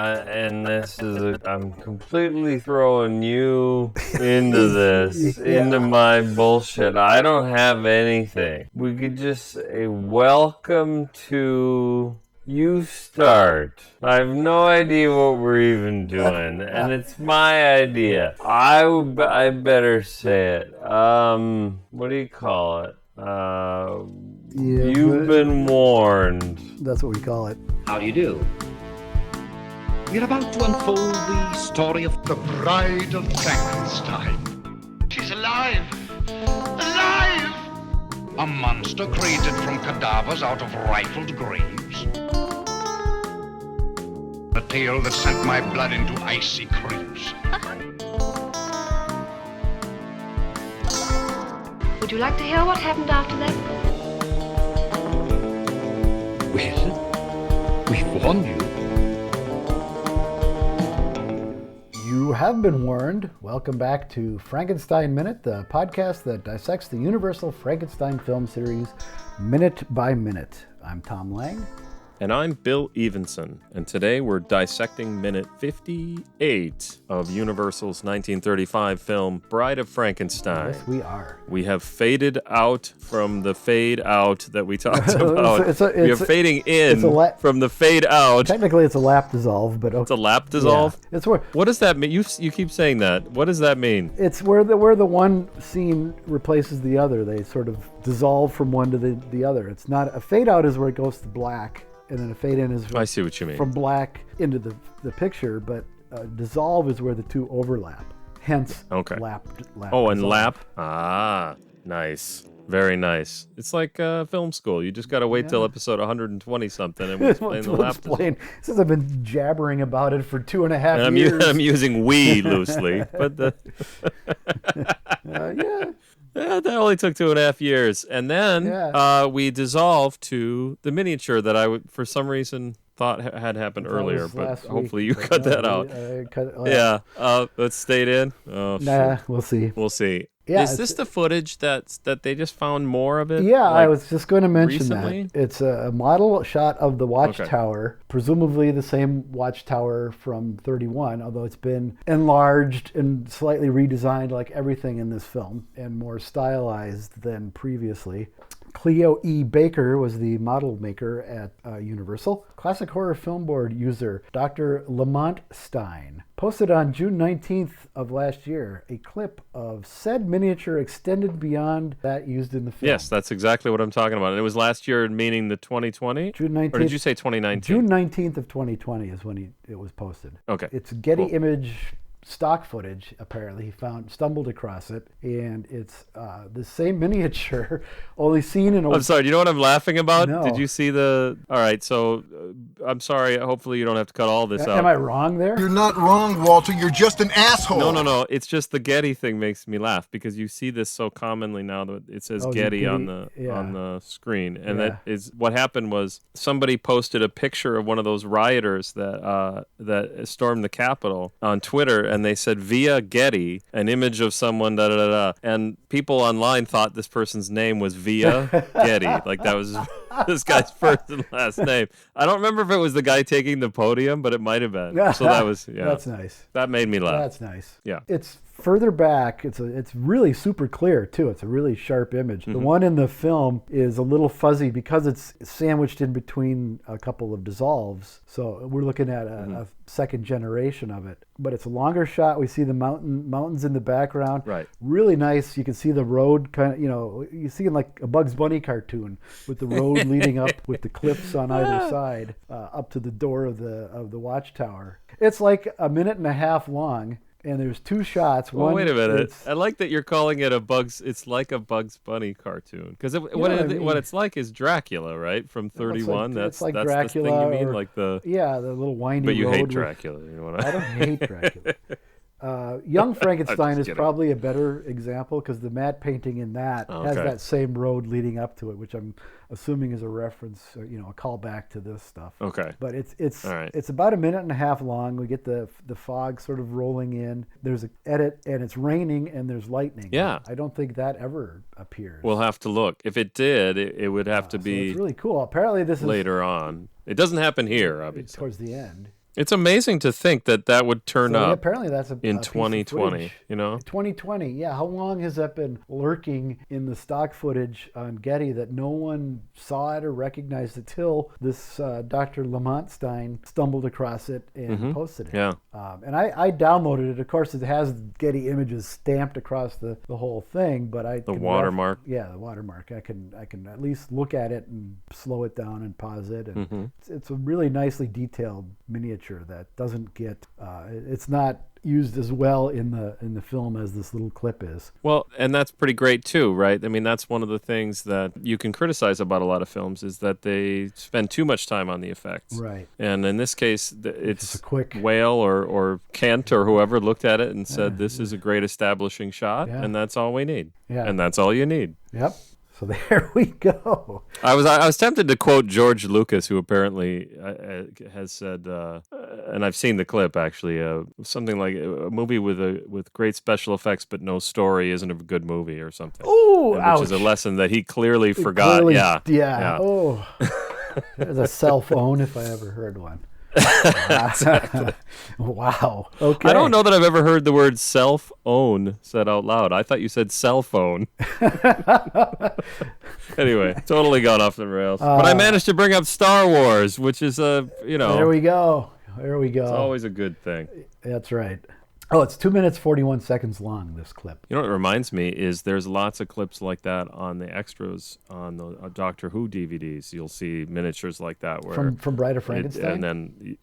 And I'm completely throwing you into this, into my bullshit. I don't have anything. We could just say, welcome to... You start. I have no idea what we're even doing, and it's my idea. I better say it. What do you call it? You've been warned. That's what we call it. How do you do? We're about to unfold the story of the Bride of Frankenstein. She's alive! Alive! a monster created from cadavers out of rifled graves. A tale that sent my blood into icy creeps. Would you like to hear what happened after that? Well, we've warned you. You have been warned. Welcome back to Frankenstein Minute, the podcast that dissects the Universal Frankenstein film series minute by minute. I'm Tom Lang. And I'm Bill Evenson, and today we're dissecting minute 58 of Universal's 1935 film Bride of Frankenstein. Yes, we are. We have faded out from the fade out that we talked about. We are fading in from the fade out. Technically, it's a lap dissolve, but okay. It's a lap dissolve? Yeah. It's where. What does that mean? You keep saying that. What does that mean? It's where the one scene replaces the other. They sort of dissolve from one to the other. It's not a fade out is where it goes to black. And then a fade in is I see what you mean. From black into the picture, but dissolve is where the two overlap. Hence, lap. Oh, and dissolve. lap. Ah, nice. Very nice. It's like film school. You just got to wait till episode 120 something and we'll explain the lap. Since I've been jabbering about it for 2.5 years. I'm using we loosely, but yeah. Yeah, that only took 2.5 years. And then we dissolved to the miniature that I for some reason thought had happened earlier, but hopefully you cut that out. Let's stay in. Oh, nah, we'll see. We'll see. Yeah, is this the footage that they just found more of it? Yeah, I was just going to mention recently? that. It's a model shot of the watchtower, presumably the same watchtower from 31, although it's been enlarged and slightly redesigned like everything in this film and more stylized than previously. Cleo E. Baker was the model maker at Universal. Classic Horror Film Board user Dr. Lamont Stein posted on June 19th of last year a clip of said miniature extended beyond that used in the film. Yes, that's exactly what I'm talking about. And it was last year, meaning the 2020? June 19th. Or did you say 2019? June 19th of 2020 is when it was posted. Okay. It's Getty Image stock footage, apparently. He stumbled across it, and it's the same miniature, only seen in a... I'm sorry, do you know what I'm laughing about? No. Did you see the... All right, so I'm sorry, hopefully you don't have to cut all this out. Am I wrong there? You're not wrong, Walter. You're just an asshole. No. It's just the Getty thing makes me laugh, because you see this so commonly now that it says Getty on the screen. And that is what happened was somebody posted a picture of one of those rioters that stormed the Capitol on Twitter, and they said via Getty, an image of someone, and people online thought this person's name was Via Getty, like that was this guy's first and last name. I don't remember if it was the guy taking the podium, but it might have been. So that was That's nice. That made me laugh. That's nice. Yeah. It's further back. It's really super clear too. It's a really sharp image. The one in the film is a little fuzzy because it's sandwiched in between a couple of dissolves. So we're looking at a second generation of it. But it's a longer shot. We see the mountains in the background. Right. Really nice. You can see the road kind of, you see in like a Bugs Bunny cartoon with the road leading up with the cliffs on either side up to the door of the watchtower. It's like a minute and a half long. And there's two shots. Well, wait a minute. I like that you're calling it it's like a Bugs Bunny cartoon. Because what it's like is Dracula, right? From 31. It's like that's Dracula. The thing you mean? Like the little windy road. But you hate Dracula. You know what I don't hate Dracula. Young Frankenstein is probably a better example because the matte painting in that has that same road leading up to it, which I'm assuming is a reference, a callback to this stuff. Okay. But it's about a minute and a half long. We get the fog sort of rolling in. There's an edit, and it's raining, and there's lightning. Yeah. I don't think that ever appears. We'll have to look. If it did, it would have to be. So it's really cool. Apparently, this is later on. It doesn't happen here, obviously. Towards the end. It's amazing to think that would turn up apparently that's in 2020, 2020, yeah. How long has that been lurking in the stock footage on Getty that no one saw it or recognized it till this Dr. Lamontstein stumbled across it and posted it? Yeah. And I downloaded it. Of course, it has Getty Images stamped across the whole thing, but the watermark. The watermark. I can at least look at it and slow it down and pause it. And it's a really nicely detailed miniature that doesn't get it's not used as well in the film as this little clip is. Well, and that's pretty great too, right? I mean, that's one of the things that you can criticize about a lot of films is that they spend too much time on the effects. Right. And in this case, it's a quick Whale or Kent or whoever looked at it and said, this is a great establishing shot, and that's all we need. Yeah. And that's all you need. Yep. So there we go. I was tempted to quote George Lucas, who apparently has said, and I've seen the clip actually, something like a movie with great special effects but no story isn't a good movie or something. Oh, which is a lesson that he clearly forgot. Yeah. Oh, there's a cell phone if I ever heard one. Exactly. Wow. Okay. I don't know that I've ever heard the word self-own said out loud. I thought you said cell phone. Anyway, totally gone off the rails. But I managed to bring up Star Wars, which is There we go. It's always a good thing. That's right. Oh, it's 2 minutes, 41 seconds long, this clip. You know what it reminds me is there's lots of clips like that on the extras on the Doctor Who DVDs. You'll see miniatures like that. Where From Bride of Frankenstein? And then,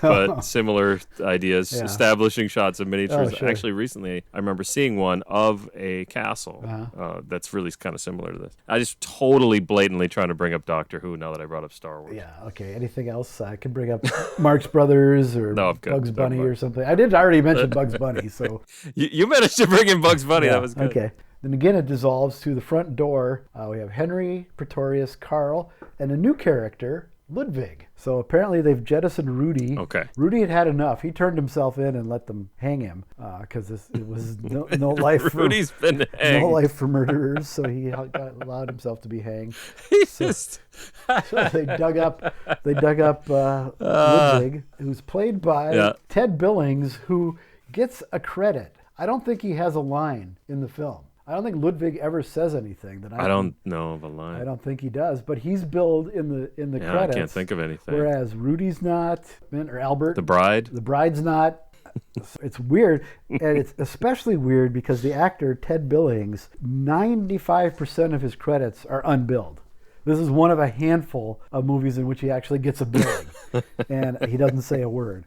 but similar ideas, establishing shots of miniatures. Oh, sure. Actually, recently, I remember seeing one of a castle that's really kind of similar to this. I just totally blatantly trying to bring up Doctor Who now that I brought up Star Wars. Yeah, okay. Anything else? I could bring up Marx Brothers or Bugs Bunny or something. I did already mention Bugs Bunny, so you managed to bring in Bugs Bunny. That was good. Okay. Then again, it dissolves to the front door. We have Henry, Pretorius, Carl, and a new character, Ludwig. So apparently they've jettisoned Rudy. Okay. Rudy had himself. He turned himself in and let them hang him because it was no life for Rudy's been hanged. No life for murderers, so he allowed himself to be hanged. So they dug up Ludwig, who's played by Ted Billings, who gets a credit. I don't think he has a line in the film. I don't think Ludwig ever says anything that I don't know of a line. I don't think he does, but he's billed in the credits. I can't think of anything. Whereas Rudy's not, or Albert. The bride's not. It's weird, and it's especially weird because the actor Ted Billings, 95% of his credits are unbilled. This is one of a handful of movies in which he actually gets a billing, and he doesn't say a word.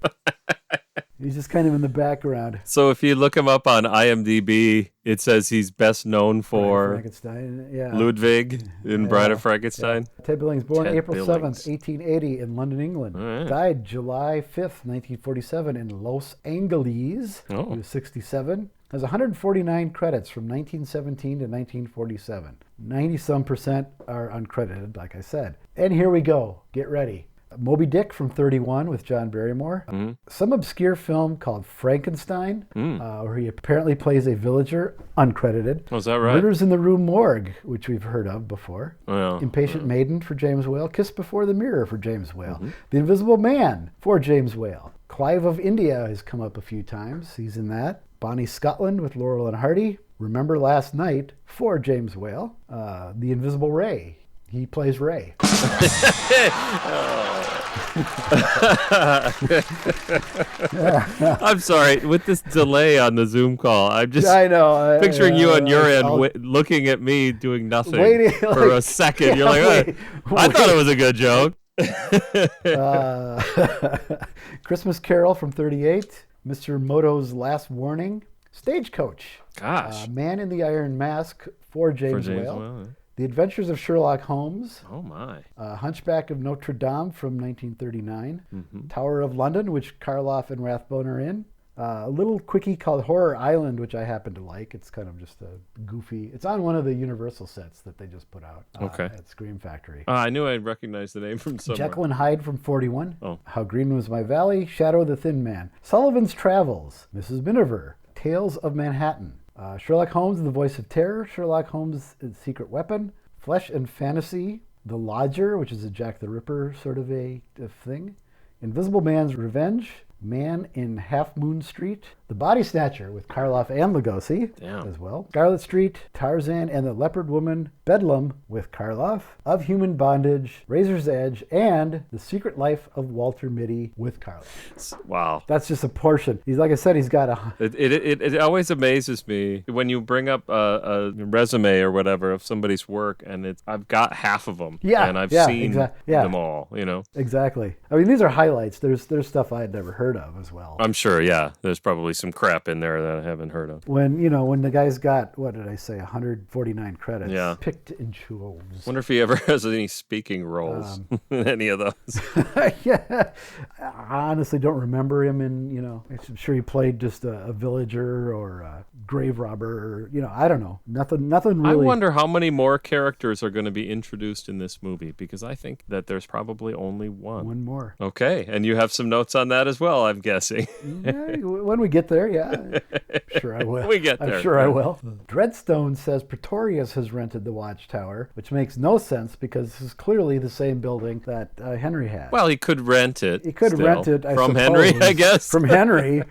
He's just kind of in the background. So if you look him up on IMDb, it says he's best known for Ludwig in Bride of Frankenstein. Yeah. Ted Billings, born April 7th, 1880 in London, England. Right. Died July 5th, 1947 in Los Angeles. He was 67. Has 149 credits from 1917 to 1947. 90-some% are uncredited, like I said. And here we go. Get ready. Moby Dick from 31 with John Barrymore. Some obscure film called Frankenstein, where he apparently plays a villager, uncredited. Was that right? Murders in the Rue Morgue, which we've heard of before. Impatient Maiden for James Whale. Kiss Before the Mirror for James Whale. The Invisible Man for James Whale. Clive of India has come up a few times. He's in that. Bonnie Scotland with Laurel and Hardy. Remember Last Night for James Whale. The Invisible Ray. He plays Ray. I'm sorry. With this delay on the Zoom call, I'm just picturing you on your end looking at me doing nothing for a second. You're like, I thought it was a good joke. Christmas Carol from 38. Mr. Moto's Last Warning. Stagecoach. Gosh. Man in the Iron Mask for James Whale. The Adventures of Sherlock Holmes. Oh, my. Hunchback of Notre Dame from 1939. Tower of London, which Karloff and Rathbone are in. A little quickie called Horror Island, which I happen to like. It's kind of just a goofy... It's on one of the Universal sets that they just put out at Scream Factory. I knew I'd recognize the name from somewhere. Jekyll and Hyde from 41. How Green Was My Valley. Shadow the Thin Man. Sullivan's Travels. Mrs. Miniver. Tales of Manhattan. Sherlock Holmes and the Voice of Terror, Sherlock Holmes and Secret Weapon, Flesh and Fantasy, The Lodger, which is a Jack the Ripper sort of a thing, Invisible Man's Revenge, Man in Half Moon Street, The Body Snatcher with Karloff and Lugosi as well, Scarlet Street, Tarzan and the Leopard Woman, Bedlam with Karloff, Of Human Bondage, Razor's Edge, and The Secret Life of Walter Mitty with Karloff. Wow. That's just a portion. He's, like I said, he's got a... It always amazes me when you bring up a resume or whatever of somebody's work, and I've got half of them, and I've seen them all, you know? Exactly. I mean, these are highlights. There's stuff I had never heard of as well. I'm sure, yeah. There's probably some crap in there that I haven't heard of. When the guy's got, what did I say, 149 credits, picked and chose. Wonder if he ever has any speaking roles in any of those. Yeah. I honestly don't remember him in, I'm sure he played just a villager or a grave robber, or, I don't know. Nothing really. I wonder how many more characters are going to be introduced in this movie, because I think that there's probably only one. One more. Okay, and you have some notes on that as well, I'm guessing. Yeah, when we get there, yeah. I'm sure I will. We get there. I'm sure I will. Dreadstone says Pretorius has rented the Watchtower, which makes no sense because this is clearly the same building that Henry had. Well, he could rent it. He could rent it, I from suppose, Henry, I guess. From Henry.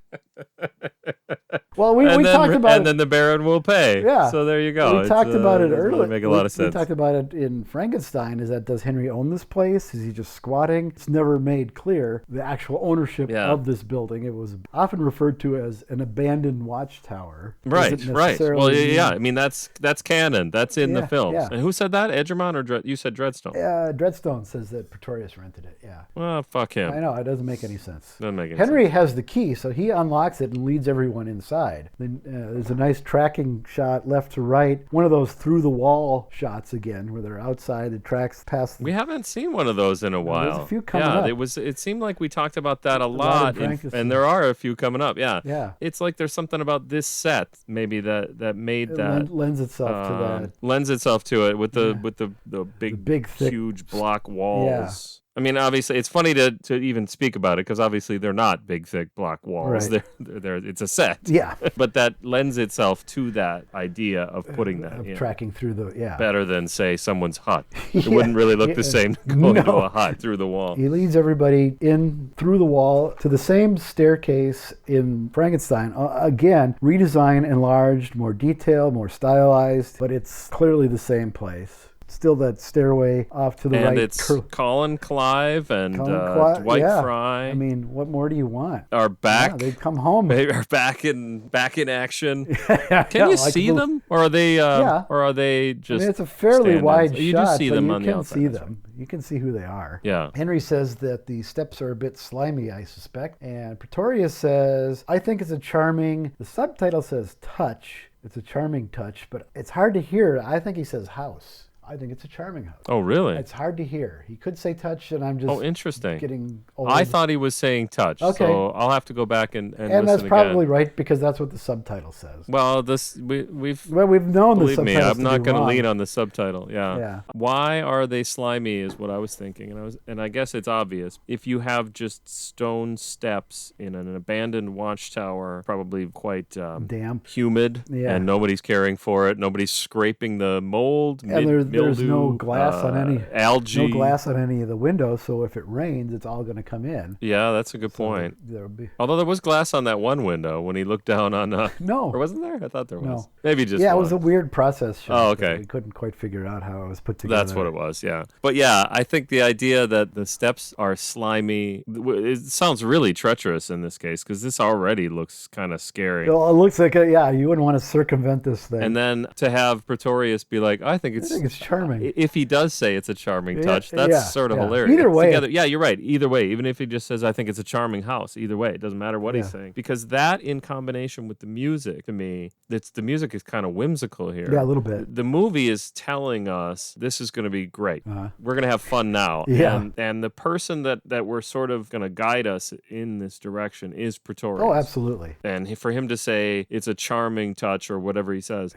Well, we talked about it. And then the Baron will pay. Yeah. So there you go. We talked about it earlier. Make a lot of sense. We talked about it in Frankenstein. Does Henry own this place? Is he just squatting? It's never made clear the actual ownership of this building. It was often referred to as an abandoned watchtower. Right. Well, yeah. I mean, that's canon. That's in the films. Yeah. And who said that? Edgermont or you said Dreadstone? Dreadstone says that Pretorius rented it. Yeah. Well, fuck him. I know. It doesn't make any sense. Henry has the key, so he unlocks it and leads everyone inside. Then there's a nice tracking shot left to right. One of those through the wall shots again, where they're outside. The tracks past. We haven't seen one of those in a while. There's a few coming up. It seemed like we talked about that a lot, and there are a few coming up. Yeah. Yeah. It's like there's something about this set maybe that made that lends itself to that. Lends itself to it with the big thick, huge block walls. Yeah. I mean, obviously, it's funny to even speak about it because obviously they're not big, thick block walls. Right. They're it's a set. Yeah. But that lends itself to that idea of putting that in. Tracking through the, better than, say, someone's hut. It wouldn't really look the same going to a hut through the wall. He leads everybody in through the wall to the same staircase in Frankenstein. Again, redesigned, enlarged, more detailed, more stylized, but it's clearly the same place. Still that stairway off to the right. And it's Colin Clive and Dwight Fry. I mean, what more do you want? Are back. Yeah, they've come home. They are back in action. Can you see them, or are they? Or are they just? I mean, it's a fairly wide shot. You do see them on the outside. You can see them. You can see who they are. Yeah. Henry says that the steps are a bit slimy, I suspect. And Pretorius says, I think it's a charming. The subtitle says touch. It's a charming touch, but it's hard to hear. I think he says house. I think it's a charming house. Oh, really? It's hard to hear. He could say touch, and I'm just interesting. Getting old. I thought he was saying touch, so I'll have to go back and listen And that's probably again. Right, because that's what the subtitle says. Well, we've known the subtitle. Believe me, I'm not going to lean on the subtitle. Yeah. Why are they slimy is what I was thinking, and I guess it's obvious. If you have just stone steps in an abandoned watchtower, probably quite damp, humid, and nobody's caring for it. Nobody's scraping the mold. And there's no glass on any algae. No glass on any of the windows, so if it rains, it's all going to come in. Yeah, that's a good point. There'll be. Although there was glass on that one window when he looked down on. No, or wasn't there? I thought there was. No. Maybe just. Yeah, it was a weird process shot. Oh, okay. We couldn't quite figure out how it was put together. That's what it was. Yeah, but yeah, I think the idea that the steps are slimy, it sounds really treacherous in this case because this already looks kind of scary. Well, it looks like you wouldn't want to circumvent this thing. And then to have Pretorius be like, I think it's charming. If he does say it's a charming touch, that's sort of hilarious. Either way. You're right. Either way, even if he just says, I think it's a charming house, either way, it doesn't matter what he's saying. Because that in combination with the music, to me, the music is kind of whimsical here. Yeah, a little bit. The movie is telling us this is going to be great. We're going to have fun now. Yeah. And the person that we're sort of going to guide us in this direction is Pretorius. Oh, absolutely. And for him to say it's a charming touch or whatever he says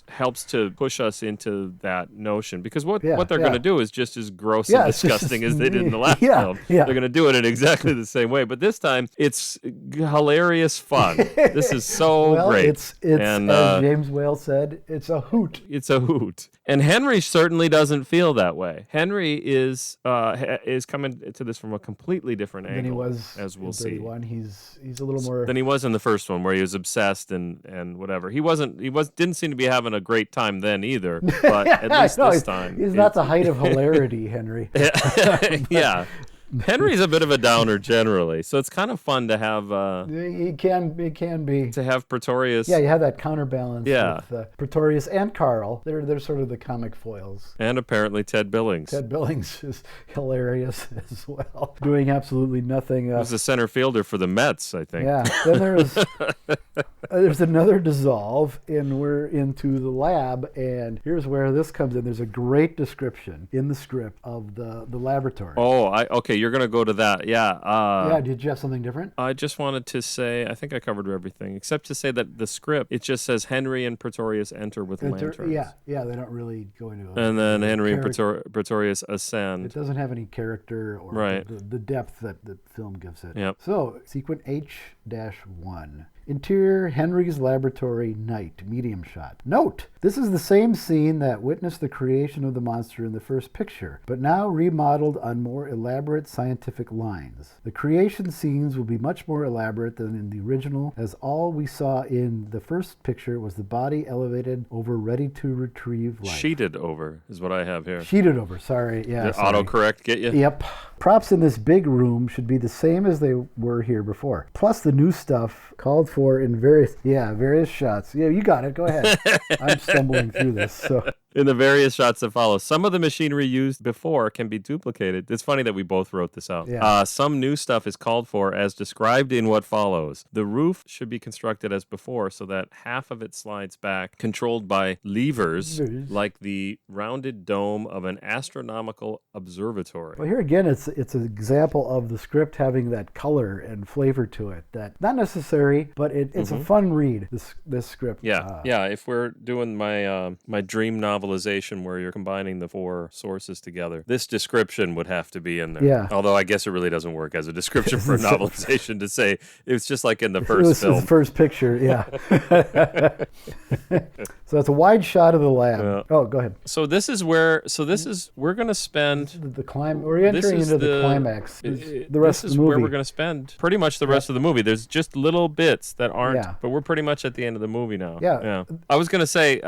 helps to push us into that notion. Because what they're going to do is just as gross and disgusting as they did in the last film. Yeah. They're going to do it in exactly the same way. But this time, it's hilarious fun. This is so great. It's as James Whale said, it's a hoot. It's a hoot. And Henry certainly doesn't feel that way. Henry is coming to this from a completely different angle. Than he was as we'll in see. 31. He's a little more than he was in the first one, where he was obsessed and whatever. He didn't seem to be having a great time then either. But at least this time, he's not the height of hilarity, Henry. Yeah. Henry's a bit of a downer generally, so it's kind of fun to have. It can be to have Pretorius. Yeah, you have that counterbalance. Yeah. With Pretorius and Carl. They're sort of the comic foils. And apparently Ted Billings. Ted Billings is hilarious as well, doing absolutely nothing. He was the center fielder for the Mets, I think. Yeah. Then there's another dissolve, and we're into the lab, and here's where this comes in. There's a great description in the script of the laboratory. Oh, okay. You're going to go to that. Yeah. Did you have something different? I just wanted to say, I think I covered everything, except to say that the script, it just says Henry and Pretorius enter with lanterns. Yeah, they don't really go into it. And then Henry and Pretorius ascend. It doesn't have any character or the depth that the film gives it. Yep. So, sequence H-1. Interior Henry's laboratory, night, medium shot. Note, this is the same scene that witnessed the creation of the monster in the first picture, but now remodeled on more elaborate scientific lines. The creation scenes will be much more elaborate than in the original, as all we saw in the first picture was the body elevated over, ready to retrieve life. Sheeted over is what I have here. Sheeted over, sorry. Yeah. Did autocorrect get you? Yep. Props in this big room should be the same as they were here before. Plus the new stuff called for in various shots. Yeah, you got it. Go ahead. I'm stumbling through this. So in the various shots that follow, some of the machinery used before can be duplicated. It's funny that we both wrote this out. Yeah. Some new stuff is called for as described in what follows. The roof should be constructed as before so that half of it slides back, controlled by levers like the rounded dome of an astronomical observatory. Well, here again, it's an example of the script having that color and flavor to it. That not necessary, but it's a fun read. This script. Yeah, If we're doing my dream novelization where you're combining the four sources together, this description would have to be in there. Yeah. Although I guess it really doesn't work as a description for a novelization to say it's just like in the first film. The first picture, yeah. So it's a wide shot of the lab. Yeah. Oh, go ahead. So we're going to spend we're entering into the climax. The rest of the movie. Where we're going to spend pretty much the rest of the movie. There's just little bits that aren't, but we're pretty much at the end of the movie now. Yeah. I was going to say,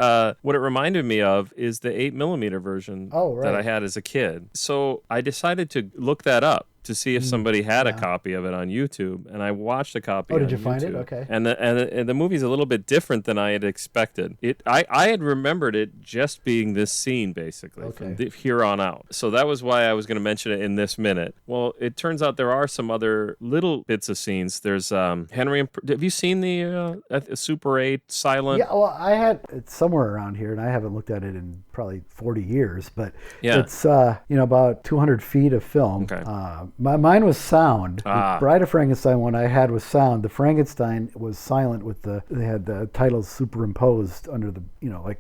what it reminded me of is the 8mm version that I had as a kid. So I decided to look that up to see if somebody had a copy of it on YouTube, and I watched a copy. Oh, did you find it? Okay. And the movie's a little bit different than I had expected. I had remembered it just being this scene basically from here on out. So that was why I was going to mention it in this minute. Well, it turns out there are some other little bits of scenes. There's Henry. Have you seen the Super 8 silent? Yeah. Well, I had it somewhere around here, and I haven't looked at it in probably 40 years. But it's about 200 feet of film. Okay. Mine was sound. The Bride of Frankenstein one I had was sound. The Frankenstein was silent they had the titles superimposed under the,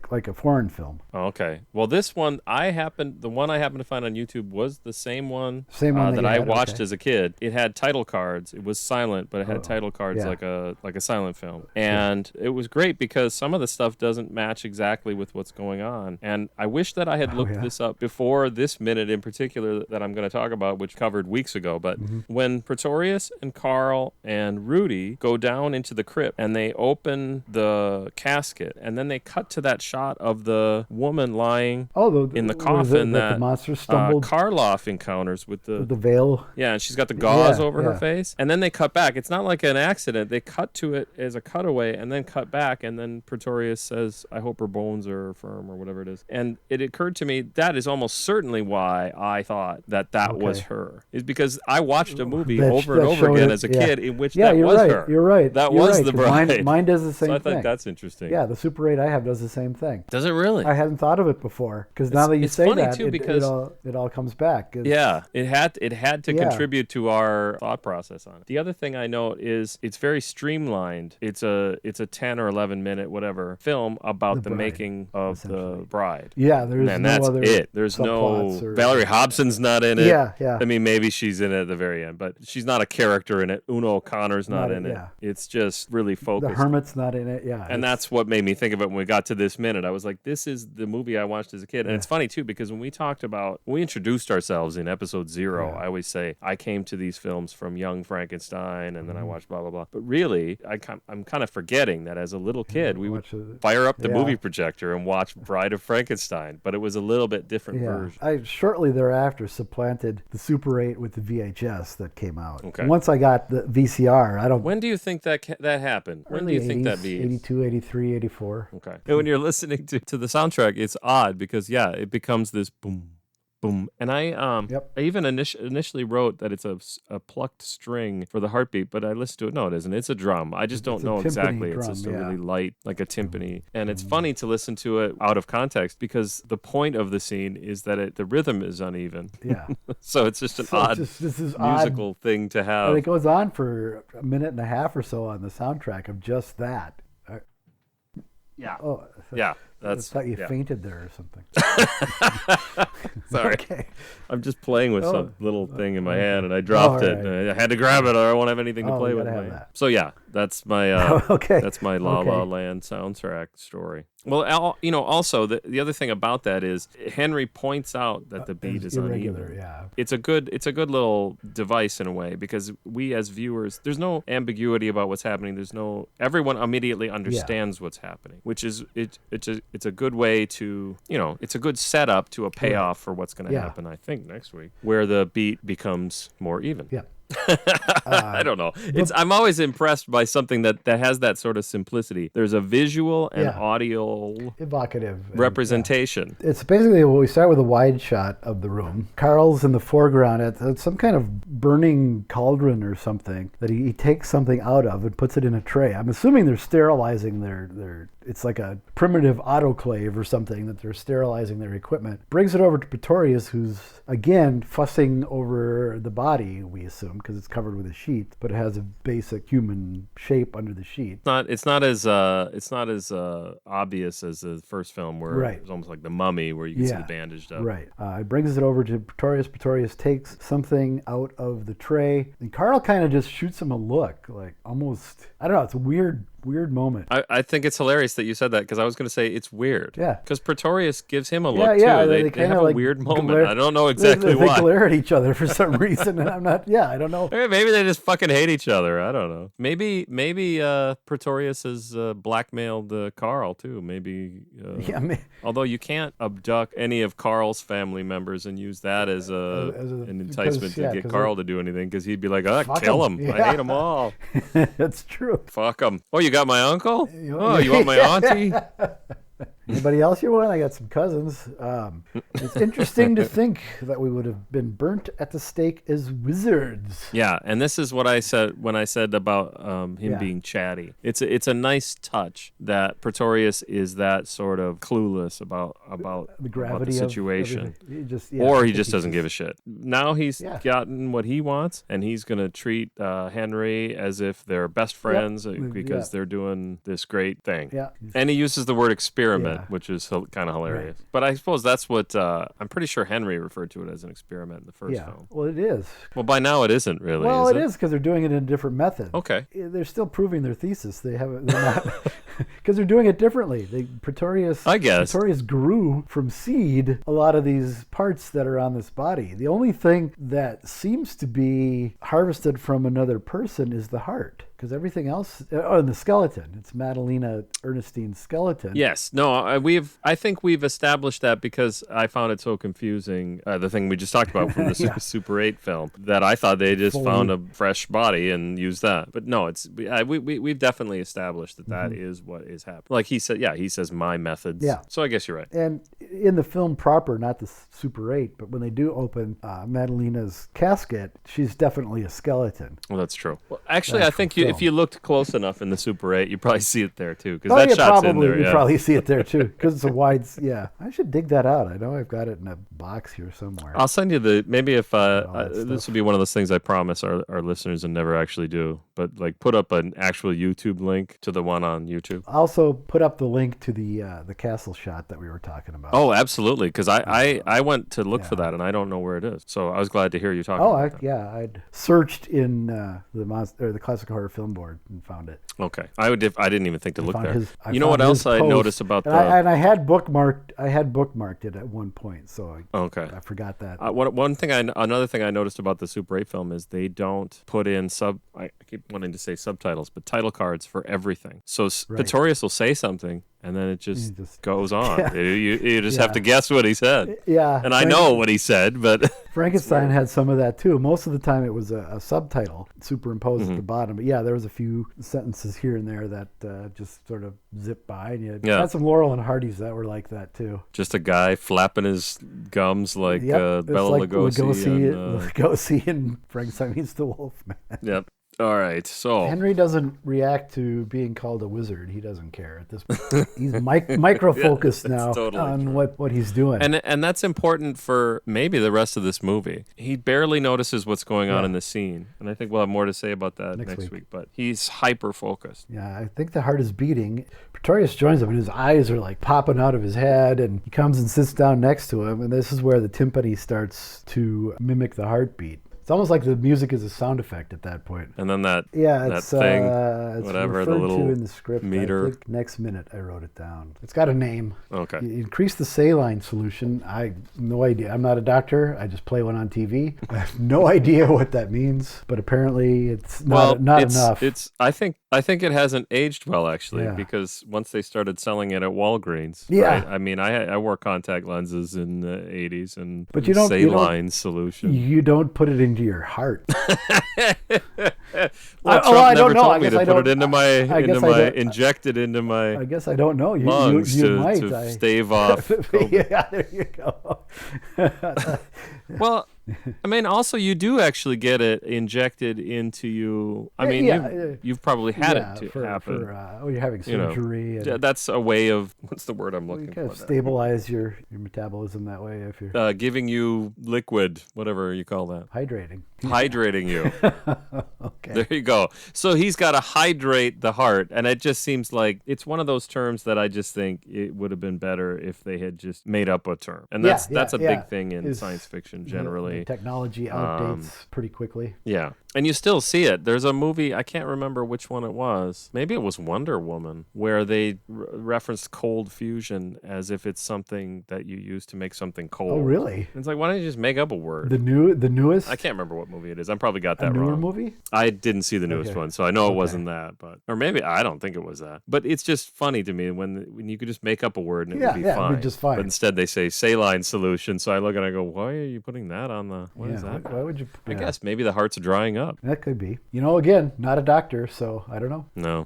like a foreign film. Oh, okay. Well, this one the one I happened to find on YouTube was the same one that I watched as a kid. It had title cards. It was silent, but it had title cards like a silent film. And it was great because some of the stuff doesn't match exactly with what's going on. And I wish that I had looked this up before this minute in particular that I'm going to talk about, which covered weeks ago, but when Pretorius and Carl and Rudy go down into the crypt and they open the casket and then they cut to that shot of the woman lying in the coffin that the monster stumbled. Karloff encounters with the veil. Yeah, and she's got the gauze over her face. And then they cut back. It's not like an accident. They cut to it as a cutaway and then cut back, and then Pretorius says, "I hope her bones are firm," or whatever it is. And it occurred to me that is almost certainly why I thought that was her. Is because I watched a movie over and over again as a kid in which that was her. You're right. That was the bride. Mine does the same thing. So I think that's interesting. Yeah, the Super 8 I have does the same thing. Does it really? I hadn't thought of it before, because now that you say that, too, because it all comes back. It had to contribute to our thought process on it. The other thing I note is it's very streamlined. It's a 10 or 11 minute whatever film about the making of the bride. Yeah, there's that's other it. There's no or... Valerie Hobson's not in it. Yeah. I mean, maybe she's in it at the very end, but she's not a character in it. Una O'Connor's not in it. It's just really focused. The Hermit's not in it, And that's what made me think of it when we got to this minute. I was like, this is the movie I watched as a kid. And it's funny, too, because when we introduced ourselves in episode 0, I always say, I came to these films from Young Frankenstein, and then I watched blah, blah, blah. But really, I'm kind of forgetting that as a little kid, we would fire up the movie projector and watch Bride of Frankenstein. But it was a little bit different version. I shortly thereafter supplanted the Super 8 with the VHS that came out. Okay. Once I got the VCR, When do you think that happened? When do you think that be? 82, 83, 84. Okay. And when you're listening to the soundtrack, it's odd because, it becomes this boom, boom. And I even initially wrote that it's a plucked string for the heartbeat, but I listened to it. No, it isn't. It's a drum. I just don't know exactly. Drum, it's just a really light, like a timpani. And it's funny to listen to it out of context because the point of the scene is that the rhythm is uneven. Yeah. So it's just an odd musical thing to have. And it goes on for a minute and a half or so on the soundtrack of just that. Yeah. Oh, yeah. I thought you fainted there or something. Sorry. Okay. I'm just playing with some little thing in my hand, and I dropped it. And I had to grab it, or I won't have anything to play with. So that's my that's my La La Land soundtrack story. Well, also the other thing about that is Henry points out that the beat is irregular, uneven. Yeah. It's a good little device in a way because we as viewers, there's no ambiguity about what's happening. Everyone immediately understands what's happening, which is it's a good way to it's a good setup to a payoff for what's going to happen. I think next week where the beat becomes more even. Yeah. I don't know. I'm always impressed by something that has that sort of simplicity. There's a visual and audio evocative representation. It's basically we start with a wide shot of the room. Carl's in the foreground at some kind of burning cauldron or something that he takes something out of and puts it in a tray. I'm assuming they're sterilizing their it's like a primitive autoclave or something that they're sterilizing their equipment. Brings it over to Pretorius, who's again fussing over the body, we assume, because it's covered with a sheet, but it has a basic human shape under the sheet. It's not as obvious as the first film where it's almost like the mummy where you can see the bandaged up. Right. He brings it over to Pretorius. Pretorius takes something out of the tray, and Carl kind of just shoots him a look, like almost, I don't know, it's a weird moment. I think it's hilarious that you said that because I was going to say it's weird. Yeah. Because Pretorius gives him a look too. They have a weird moment. I don't know exactly why. They glare at each other for some reason, and I'm not. Yeah, I don't know. Maybe they just fucking hate each other. I don't know. Maybe Pretorius has blackmailed Carl too. Maybe. Although you can't abduct any of Carl's family members and use that as an enticement to get Carl to do anything because he'd be like, kill him. I hate them all. That's true. Fuck them. Oh, you got my uncle? Oh, you want my auntie? Anybody else you want? I got some cousins. It's interesting to think that we would have been burnt at the stake as wizards. Yeah, and this is what I said when I said about him being chatty. It's a nice touch that Pretorius is that sort of clueless about the gravity about the situation, he just doesn't give a shit. Now he's gotten what he wants, and he's gonna treat Henry as if they're best friends because they're doing this great thing. Yeah, and he uses the word experiment, which is kind of hilarious. Right. But I suppose that's what I'm pretty sure Henry referred to it as an experiment in the first film. Well, it is. Well, by now it isn't really. Well, it is because they're doing it in a different method. Okay. They're still proving their thesis. They're not because they're doing it differently. Pretorius grew from seed a lot of these parts that are on this body. The only thing that seems to be harvested from another person is the heart. Because everything else, and the skeleton, it's Madalena Ernestine's skeleton. Yes, no, I think we've established that because I found it so confusing. The thing we just talked about from the Super 8 film, that I thought they just found a fresh body and used that. But no, we've definitely established that is what is happening. Like he says my methods. Yeah. So I guess you're right. And in the film proper, not the Super 8, but when they do open Madalena's casket, she's definitely a skeleton. Well, that's true. Well, actually, I think if you looked close enough in the Super 8, you probably see it there too. Because that shot's in there. You probably see it there too. Because it's a wide. Yeah, I should dig that out. I know I've got it in a box here somewhere. I'll send you maybe if this would be one of those things I promise our listeners and never actually do. But like put up an actual YouTube link to the one on YouTube. YouTube. Also, put up the link to the castle shot that we were talking about. Oh, absolutely, because I went to look for that, and I don't know where it is. So I was glad to hear you talking about that. Yeah, I'd searched in the Classic Horror Film Board and found it. Okay, I didn't even think to look there. You know what else I noticed about and I had bookmarked it at one point, so I forgot that. Another thing I noticed about the Super 8 film is they don't put in I keep wanting to say subtitles, but title cards for everything. So Pretorius will say something, and then it just goes on. Yeah. You just have to guess what he said. Yeah. And I know what he said, but... Frankenstein had some of that, too. Most of the time, it was a subtitle superimposed at the bottom. But yeah, there was a few sentences here and there that just sort of zipped by. And you had some Laurel and Hardys that were like that, too. Just a guy flapping his gums like Bela Lugosi and Frankenstein meets the Wolfman. Yep. All right, so Henry doesn't react to being called a wizard. He doesn't care at this point. He's micro-focused now on what he's doing. And that's important for maybe the rest of this movie. He barely notices what's going on in the scene. And I think we'll have more to say about that next week. But he's hyper-focused. Yeah, I think the heart is beating. Pretorius joins him, and his eyes are like popping out of his head. And he comes and sits down next to him. And this is where the timpani starts to mimic the heartbeat. It's almost like the music is a sound effect at that point. And then that thing, it's whatever, the little in the script, meter. I think next minute I wrote it down. It's got a name. Okay. You increase the saline solution. I have no idea. I'm not a doctor. I just play one on TV. I have no idea what that means, but apparently it's not enough. I think it hasn't aged well, actually, because once they started selling it at Walgreens, right? I mean, I wore contact lenses in the 80s, and saline solution. You don't put it into your heart. Well, Trump never told me to put it into my injected into my. I guess I don't know. You might to stave off. Yeah, there you go. Well, I mean, also you do actually get it injected into you. I mean, you've probably had it happen. You're having surgery. That's a way of, what's the word I'm looking for? You kind of stabilize your metabolism that way if you're giving you liquid, whatever you call that. Hydrating you. Okay. There you go. So he's got to hydrate the heart, and it just seems like it's one of those terms that I just think it would have been better if they had just made up a term. And that's a big thing in science fiction generally. The technology outdates pretty quickly. Yeah. And you still see it. There's a movie, I can't remember which one it was. Maybe it was Wonder Woman, where they referenced cold fusion as if it's something that you use to make something cold. Oh, really? It's like, why don't you just make up a word? The newest? I can't remember what movie it is. I probably got that wrong. A newer movie? I didn't see the newest one, so I know it wasn't that. Or maybe, I don't think it was that. But it's just funny to me when you could just make up a word and it would be fine. It would be just fine. But instead they say saline solution, so I look and I go, why are you putting that on the... What is that? Why would you... I guess maybe the heart's drying up. That could be. Again, not a doctor, so I don't know. No.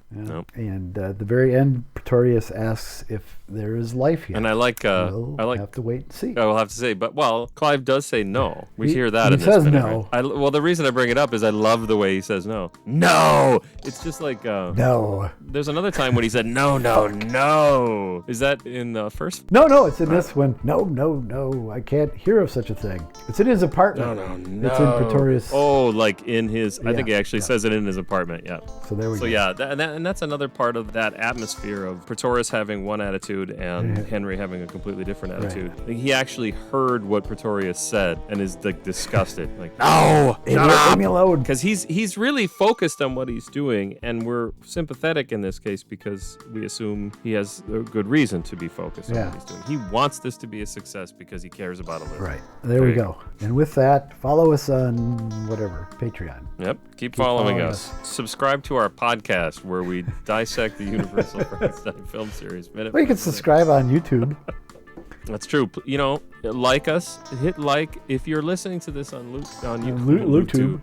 And at the very end, Pretorius asks if there is life here. And I have to wait and see. I will have to say, but Clive does say no. We hear that in this minute. He says no. Right? The reason I bring it up is I love the way he says no. No! It's just like... no. There's another time when he said no, no, no. Is that in the first? No, it's in this one. No, I can't hear of such a thing. It's in his apartment. No. It's in Pretorius. Oh, like in his... I think he actually says it in his apartment, yeah. So there we go. So yeah, and that's another part of that atmosphere of Pretorius having one attitude and Henry having a completely different attitude. Right. He actually heard what Pretorius said and is like disgusted. Like, no, leave me alone. Because he's really focused on what he's doing, and we're sympathetic in this case because we assume he has a good reason to be focused on what he's doing. He wants this to be a success because he cares about a living. Right. There we go. And with that, follow us on Patreon. Yep. Keep following us. Subscribe to our podcast where we dissect the Universal Frankenstein film series. You can subscribe on YouTube. That's true. Like us. Hit like if you're listening to this on YouTube.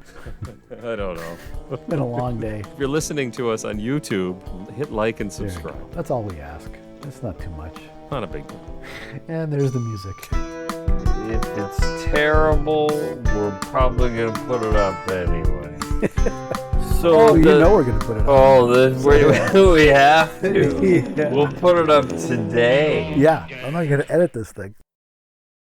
I don't know. It's been a long day. If you're listening to us on YouTube, hit like and subscribe. That's all we ask. It's not too much. Not a big deal. And there's the music. If it's terrible, we're probably going to put it up anyway. So we're going to put it up. We have to. Yeah. We'll put it up today. Yeah, I'm not going to edit this thing.